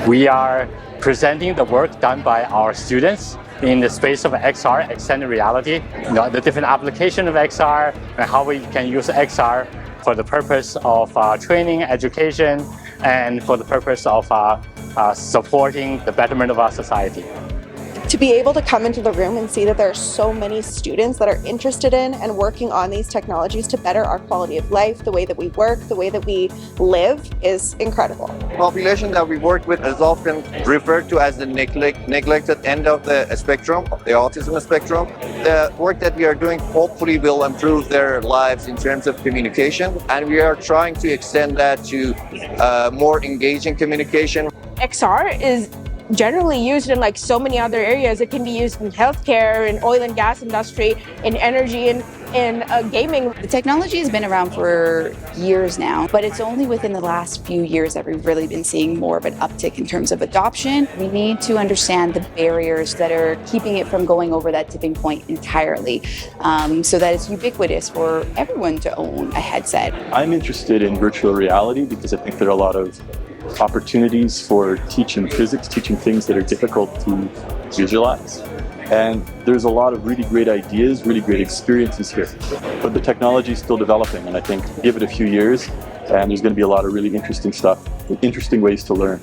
We are presenting the work done by our students in the space of XR, extended reality, the different application of XR and how we can use XR for the purpose of training, education, and for the purpose of supporting the betterment of our society. To be able to come into the room and see that there are so many students that are interested in and working on these technologies to better our quality of life, the way that we work, the way that we live is incredible. The population that we work with is often referred to as the neglected end of the spectrum, the autism spectrum. The work that we are doing hopefully will improve their lives in terms of communication, and we are trying to extend that to more engaging communication. XR is generally used in like so many other areas. It can be used in healthcare, in oil and gas industry, in energy, in gaming. The technology has been around for years now, but it's only within the last few years that we've really been seeing more of an uptick in terms of adoption. We need to understand the barriers that are keeping it from going over that tipping point entirely, so that it's ubiquitous for everyone to own a headset. I'm interested in virtual reality because I think there are a lot of opportunities for teaching physics, teaching things that are difficult to visualize. And there's a lot of really great ideas, really great experiences here. But the technology is still developing, and I think give it a few years and there's going to be a lot of really interesting stuff, interesting ways to learn.